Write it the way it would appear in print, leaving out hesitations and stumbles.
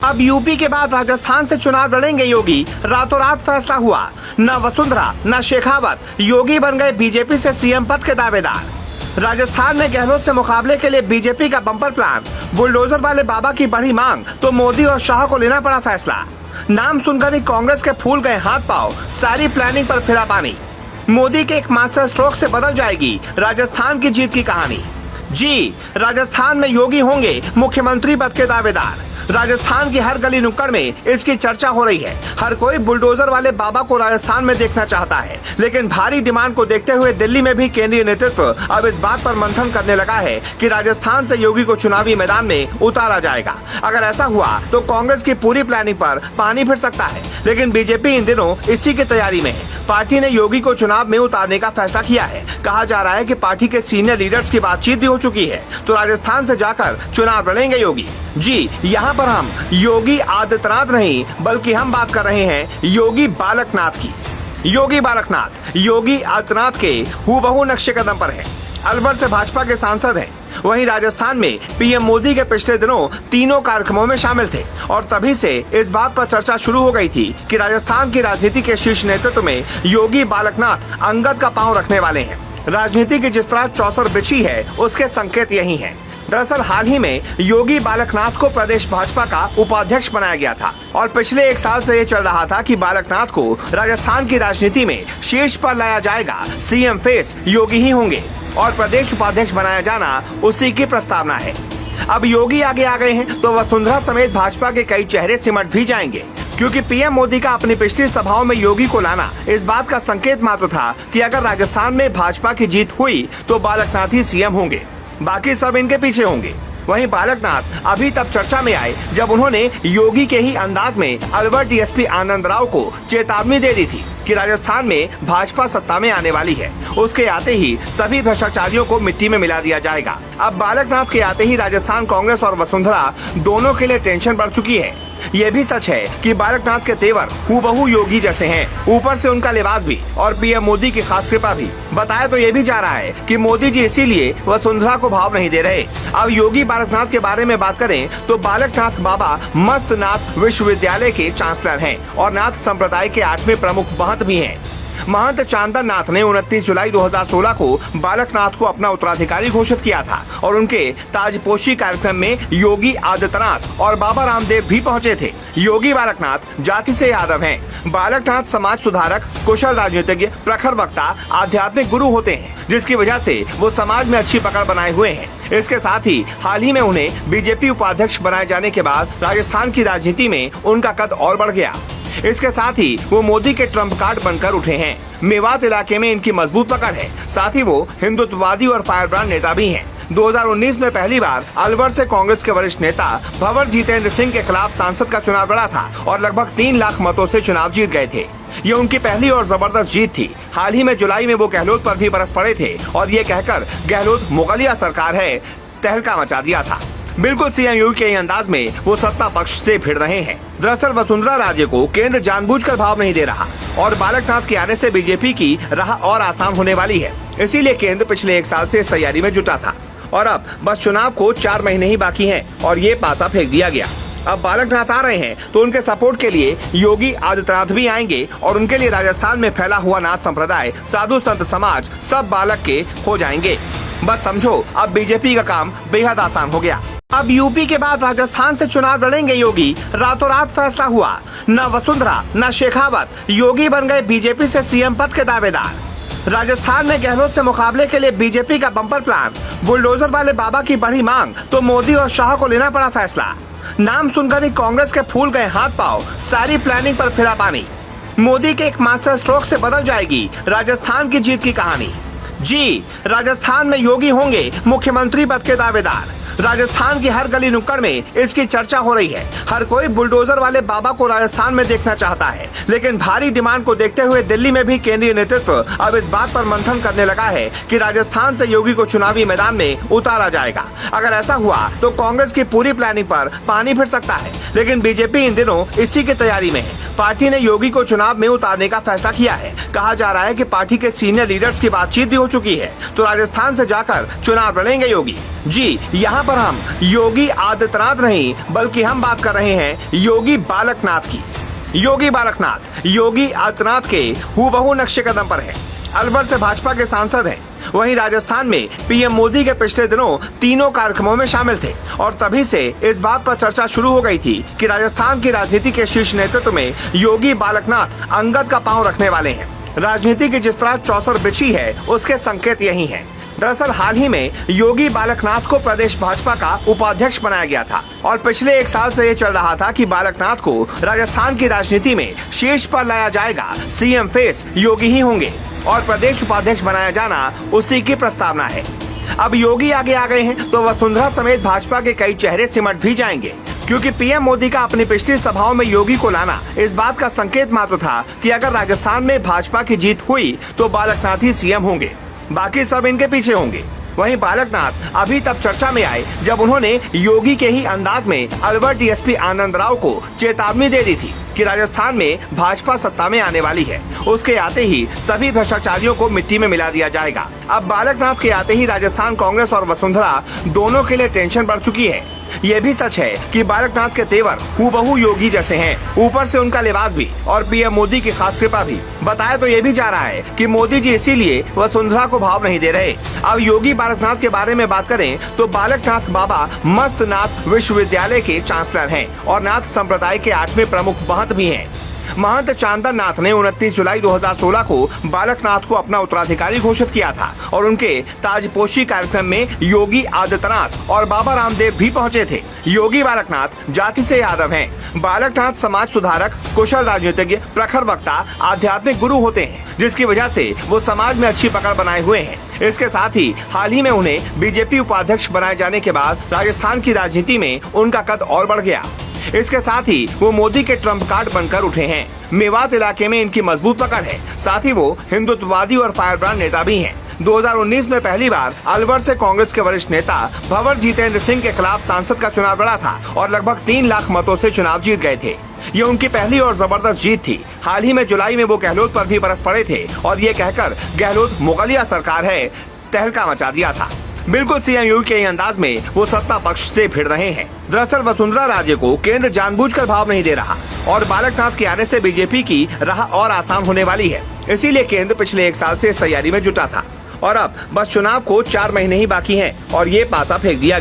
अब यूपी के बाद राजस्थान से चुनाव लड़ेंगे योगी। रातों रात फैसला हुआ, न वसुंधरा न शेखावत, योगी बन गए बीजेपी से सीएम पद के दावेदार। राजस्थान में गहलोत से मुकाबले के लिए बीजेपी का बम्पर प्लान। बुलडोजर वाले बाबा की बढ़ी मांग तो मोदी और शाह को लेना पड़ा फैसला। नाम सुनकर ही कांग्रेस के फूल गए हाथ पांव, सारी प्लानिंग पर फिरा पानी। मोदी के एक मास्टर स्ट्रोक से बदल जाएगी राजस्थान की जीत की कहानी। जी, राजस्थान में योगी होंगे मुख्यमंत्री पद के दावेदार। राजस्थान की हर गली नुक्कड़ में इसकी चर्चा हो रही है। हर कोई बुलडोजर वाले बाबा को राजस्थान में देखना चाहता है, लेकिन भारी डिमांड को देखते हुए दिल्ली में भी केंद्रीय नेतृत्व अब इस बात पर मंथन करने लगा है कि राजस्थान से योगी को चुनावी मैदान में उतारा जाएगा। अगर ऐसा हुआ तो कांग्रेस की पूरी प्लानिंग पर पानी फिर सकता है, लेकिन बीजेपी इन दिनों इसी की तैयारी में है। पार्टी ने योगी को चुनाव में उतारने का फैसला किया है। कहा जा रहा है कि पार्टी के सीनियर लीडर्स की बातचीत भी हो चुकी है, तो राजस्थान से जाकर चुनाव लड़ेंगे योगी। जी, यहाँ पर हम योगी आदित्यनाथ नहीं, बल्कि हम बात कर रहे हैं योगी बालकनाथ की। योगी बालकनाथ योगी आदित्यनाथ के हूबहू नक्शे कदम पर हैं। अलवर से भाजपा के सांसद हैं। वहीं राजस्थान में पीएम मोदी के पिछले दिनों तीनों कार्यक्रमों में शामिल थे और तभी से इस बात पर चर्चा शुरू हो गई थी कि राजस्थान की राजनीति के शीर्ष नेतृत्व में योगी बालकनाथ अंगद का पांव रखने वाले हैं। राजनीति की जिस तरह चौसर बिछी है, उसके संकेत यही हैं। दरअसल हाल ही में योगी बालकनाथ को प्रदेश भाजपा का उपाध्यक्ष बनाया गया था और पिछले एक साल से ये चल रहा था कि बालकनाथ को राजस्थान की राजनीति में शीर्ष पर लाया जाएगा। सीएम फेस योगी ही होंगे और प्रदेश उपाध्यक्ष बनाया जाना उसी की प्रस्तावना है। अब योगी आगे आ गए हैं तो वसुंधरा समेत भाजपा के कई चेहरे सिमट भी जाएंगे, क्योंकि पीएम मोदी का अपनी पिछली सभाओं में योगी को लाना इस बात का संकेत मात्र था कि अगर राजस्थान में भाजपा की जीत हुई तो बालकनाथ ही सीएम होंगे, बाकी सब इनके पीछे होंगे। वहीं बालकनाथ अभी तब चर्चा में आए जब उन्होंने योगी के ही अंदाज में अलवर डीएसपी आनंद राव को चेतावनी दे दी थी कि राजस्थान में भाजपा सत्ता में आने वाली है। उसके आते ही सभी भ्रष्टाचारियों को मिट्टी में मिला दिया जाएगा। अब बालकनाथ के आते ही राजस्थान कांग्रेस और वसुंधरा दोनों के लिए टेंशन बढ़ चुकी है। ये भी सच है कि बालकनाथ के तेवर हूबहू योगी जैसे हैं, ऊपर से उनका लिबास भी और पीएम मोदी की खास कृपा भी। बताया तो ये भी जा रहा है कि मोदी जी इसीलिए वसुंधरा को भाव नहीं दे रहे। अब योगी बालकनाथ के बारे में बात करें तो बालकनाथ बाबा मस्त नाथ विश्वविद्यालय के चांसलर हैं और नाथ संप्रदाय के 8वें प्रमुख महंत भी हैं। महंत चांदन नाथ ने 29 जुलाई 2016 को बालकनाथ को अपना उत्तराधिकारी घोषित किया था और उनके ताजपोशी कार्यक्रम में योगी आदित्यनाथ और बाबा रामदेव भी पहुंचे थे। योगी बालकनाथ जाति से यादव हैं। बालकनाथ समाज सुधारक, कुशल राजनीतिज्ञ, प्रखर वक्ता, आध्यात्मिक गुरु होते हैं, जिसकी वजह से वो समाज में अच्छी पकड़ बनाए हुए हैं। इसके साथ ही हाल ही में उन्हें बीजेपी उपाध्यक्ष बनाए जाने के बाद राजस्थान की राजनीति में उनका कद और बढ़ गया। इसके साथ ही वो मोदी के ट्रम्प कार्ड बनकर उठे हैं। मेवात इलाके में इनकी मजबूत पकड़ है। साथ ही वो हिंदुत्ववादी और फायरब्रांड नेता भी हैं। 2019 में पहली बार अलवर से कांग्रेस के वरिष्ठ नेता भंवर जितेंद्र सिंह के खिलाफ सांसद का चुनाव लड़ा था और लगभग 3 लाख मतों से चुनाव जीत गए थे। ये उनकी पहली और जबरदस्त जीत थी। हाल ही में जुलाई में वो गहलोत पर भी बरस पड़े थे और ये कहकर गहलोत मुगलिया सरकार है तहलका मचा दिया था। बिल्कुल सीएम योगी के अंदाज में वो सत्ता पक्ष से भिड़ रहे हैं। दरअसल वसुंधरा राजे को केंद्र जानबूझकर भाव नहीं दे रहा और बालकनाथ के आने से बीजेपी की राह और आसान होने वाली है। इसीलिए केंद्र पिछले 1 साल से इस तैयारी में जुटा था और अब बस चुनाव को 4 महीने ही बाकी हैं और ये पासा फेंक दिया गया। अब बालकनाथ आ रहे हैं तो उनके सपोर्ट के लिए योगी आदित्यनाथ भी आएंगे और उनके लिए राजस्थान में फैला हुआ नाथ संप्रदाय, साधु संत समाज सब बालक के हो जाएंगे। बस समझो अब बीजेपी का काम बेहद आसान हो गया। अब यूपी के बाद राजस्थान से चुनाव लड़ेंगे योगी। रातों रात फैसला हुआ, न वसुंधरा न शेखावत, योगी बन गए बीजेपी से सीएम पद के दावेदार। राजस्थान में गहलोत से मुकाबले के लिए बीजेपी का बम्पर प्लान। बुलडोजर वाले बाबा की बढ़ी मांग तो मोदी और शाह को लेना पड़ा फैसला। नाम सुनकर ही कांग्रेस के फूल गए हाथ पांव, सारी प्लानिंग पर फिरा पानी। मोदी के एक मास्टर स्ट्रोक से बदल जाएगी राजस्थान की जीत की कहानी। जी, राजस्थान में योगी होंगे मुख्यमंत्री पद के दावेदार। राजस्थान की हर गली नुक्कड़ में इसकी चर्चा हो रही है। हर कोई बुलडोजर वाले बाबा को राजस्थान में देखना चाहता है, लेकिन भारी डिमांड को देखते हुए दिल्ली में भी केंद्रीय नेतृत्व अब इस बात पर मंथन करने लगा है कि राजस्थान से योगी को चुनावी मैदान में उतारा जाएगा। अगर ऐसा हुआ तो कांग्रेस की पूरी प्लानिंग पर पानी फिर सकता है, लेकिन बीजेपी इन दिनों इसी की तैयारी में है। पार्टी ने योगी को चुनाव में उतारने का फैसला किया है। कहा जा रहा है कि पार्टी के सीनियर लीडर्स की बातचीत भी हो चुकी है, तो राजस्थान से जाकर चुनाव लड़ेंगे योगी। जी, यहाँ पर हम योगी आदित्यनाथ नहीं बल्कि हम बात कर रहे हैं योगी बालकनाथ की। योगी बालकनाथ योगी आदित्यनाथ के हूबहू नक्शे कदम पर है। अलवर से भाजपा के सांसद हैं। वहीं राजस्थान में पीएम मोदी के पिछले दिनों तीनों कार्यक्रमों में शामिल थे और तभी से इस बात पर चर्चा शुरू हो गई थी कि राजस्थान की राजनीति के शीर्ष नेतृत्व में योगी बालकनाथ अंगद का पांव रखने वाले हैं। राजनीति की जिस तरह चौसर बिछी है उसके संकेत यही हैं। दरअसल हाल ही में योगी बालकनाथ को प्रदेश भाजपा का उपाध्यक्ष बनाया गया था और पिछले एक साल से ये चल रहा था कि बालकनाथ को राजस्थान की राजनीति में शीर्ष पर लाया जाएगा। सीएम फेस योगी ही होंगे और प्रदेश उपाध्यक्ष बनाया जाना उसी की प्रस्तावना है। अब योगी आगे आ गए हैं तो वसुंधरा समेत भाजपा के कई चेहरे सिमट भी जाएंगे, क्योंकि पीएम मोदी का अपनी पिछली सभाओं में योगी को लाना इस बात का संकेत मात्र था कि अगर राजस्थान में भाजपा की जीत हुई तो बालकनाथ ही सीएम होंगे, बाकी सब इनके पीछे होंगे। वहीं बालकनाथ अभी तब चर्चा में आए जब उन्होंने योगी के ही अंदाज में अलवर डीएसपी आनंद राव को चेतावनी दे दी थी कि राजस्थान में भाजपा सत्ता में आने वाली है, उसके आते ही सभी भ्रष्टाचारियों को मिट्टी में मिला दिया जाएगा। अब बालकनाथ के आते ही राजस्थान कांग्रेस और वसुंधरा दोनों के लिए टेंशन बढ़ चुकी है। ये भी सच है कि बालकनाथ के तेवर हूबहू योगी जैसे हैं, ऊपर से उनका लिबास भी और पीएम मोदी की खास कृपा भी। बताया तो ये भी जा रहा है कि मोदी जी इसीलिए वसुंधरा को भाव नहीं दे रहे। अब योगी बालकनाथ के बारे में बात करें तो बालकनाथ बाबा मस्त नाथ विश्वविद्यालय के चांसलर हैं और नाथ संप्रदाय के 8वें प्रमुख महंत भी हैं। महंत चांदन नाथ ने 29 जुलाई 2016 को बालकनाथ को अपना उत्तराधिकारी घोषित किया था और उनके ताजपोशी कार्यक्रम में योगी आदित्यनाथ और बाबा रामदेव भी पहुंचे थे। योगी बालकनाथ जाति से यादव हैं। बालकनाथ समाज सुधारक, कुशल राजनीतिज्ञ, प्रखर वक्ता, आध्यात्मिक गुरु होते हैं, जिसकी वजह से वो समाज में अच्छी पकड़ बनाए हुए हैं। इसके साथ ही हाल ही में उन्हें बीजेपी उपाध्यक्ष बनाए जाने के बाद राजस्थान की राजनीति में उनका कद और बढ़ गया। इसके साथ ही वो मोदी के ट्रम्प कार्ड बनकर उठे हैं। मेवात इलाके में इनकी मजबूत पकड़ है। साथ ही वो हिंदुत्ववादी और फायरब्रांड नेता भी हैं। 2019 में पहली बार अलवर से कांग्रेस के वरिष्ठ नेता भंवर जितेंद्र सिंह के खिलाफ सांसद का चुनाव लड़ा था और लगभग 3 लाख मतों से चुनाव जीत गए थे। ये उनकी पहली और जबरदस्त जीत थी। हाल ही में जुलाई में वो गहलोत पर भी बरस पड़े थे और ये कहकर गहलोत मुगलिया सरकार है तहलका मचा दिया था। बिल्कुल सीएम योगी के अंदाज में वो सत्ता पक्ष से भिड़ रहे हैं। दरअसल वसुंधरा राजे को केंद्र जानबूझकर भाव नहीं दे रहा और बालकनाथ के आने से बीजेपी की राह और आसान होने वाली है। इसीलिए केंद्र पिछले 1 साल से इस तैयारी में जुटा था और अब बस चुनाव को 4 महीने ही बाकी हैं और ये पासा फेंक दिया।